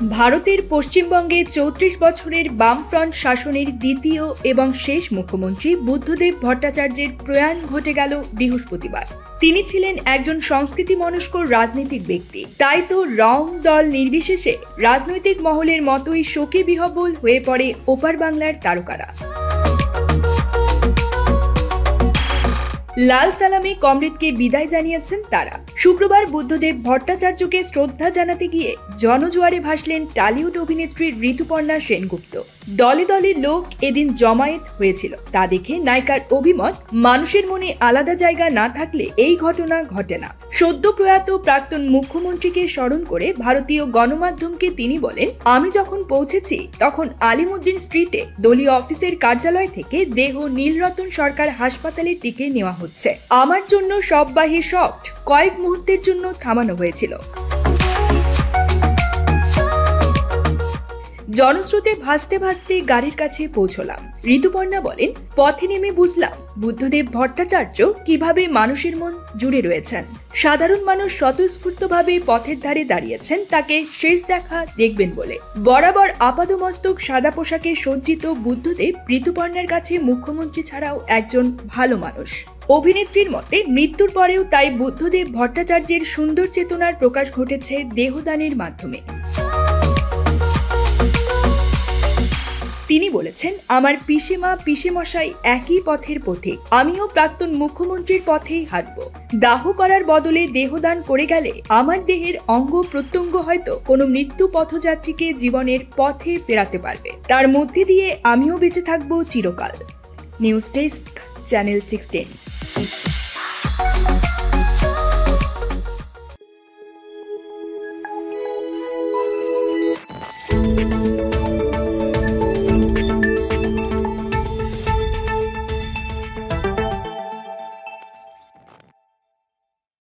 ভারতের পশ্চিমবঙ্গে ৩৪ বছরের বামফ্রন্ট শাসনের দ্বিতীয় এবং শেষ মুখ্যমন্ত্রী বুদ্ধদেব ভট্টাচার্যের প্রয়াণ ঘটে গেল বৃহস্পতিবার। তিনি ছিলেন একজন সংস্কৃতি মনস্ক রাজনৈতিক ব্যক্তি। তাই তো রং দল নির্বিশেষে রাজনৈতিক মহলের মতোই শোকে বিহ্বল হয়ে পড়ে ওপার বাংলার তারকারা। লাল সালামে কমরেডকে বিদায় জানিয়েছেন তারা। শুক্রবার বুদ্ধদেব ভট্টাচার্যকে শ্রদ্ধা জানাতে গিয়ে জনজোয়ারে ভাসলেন টলিউড অভিনেত্রী ঋতুপর্ণা সেনগুপ্ত। দলে দলে লোক এদিন জমায়েত হয়েছিল। তা দেখে নায়িকার অভিমত, মানুষের মনে আলাদা জায়গা না থাকলে এই ঘটনা ঘটে না। সদ্য প্রয়াত প্রাক্তন মুখ্যমন্ত্রীকে স্মরণ করে ভারতীয় গণমাধ্যমকে তিনি বলেন, আমি যখন পৌঁছেছি তখন আলিমুদ্দিন স্ট্রিটে দলীয় অফিসের কার্যালয় থেকে দেহ নীলরতন সরকার হাসপাতালে টিকে নেওয়া হচ্ছে। আমার জন্য সব বাহির শক্ট কয়েক মুহূর্তের জন্য থামানো হয়েছিল। জনস্রোতে ভাসতে ভাসতে গাড়ির কাছে পৌঁছলাম। ঋতুপর্ণা বলেন, পথে নেমে বুঝলাম বুদ্ধদেব ভট্টাচার্য কিভাবে মানুষের মন জুড়ে রয়েছেন। সাধারণ মানুষ স্বতঃস্ফূর্তভাবে পথের ধারে দাঁড়িয়েছেন তাকে শেষ দেখা দেখবেন বলে। বরাবর আপাদমস্তক সাদা পোশাকে সজ্জিত বুদ্ধদেব ঋতুপর্ণার কাছে মুখ্যমন্ত্রী ছাড়াও একজন ভালো মানুষ। অভিনেত্রীর মতে মৃত্যুর পরেও তাই বুদ্ধদেব ভট্টাচার্যের সুন্দর চেতনার প্রকাশ ঘটেছে দেহদানের মাধ্যমে। তিনি বলেছেন, আমার পিসেমা পিসেমশাই একই পথের পথিক, আমিও প্রাক্তন মুখ্যমন্ত্রীর পথেই হাঁটব। দাহ করার বদলে দেহদান করে গেলে আমার দেহের অঙ্গ প্রত্যঙ্গ হয়তো কোনো মৃত্যু পথযাত্রীকে জীবনের পথে ফেরাতে পারবে। তার মধ্যে দিয়ে আমিও বেঁচে থাকব চিরকাল। News desk, channel 16।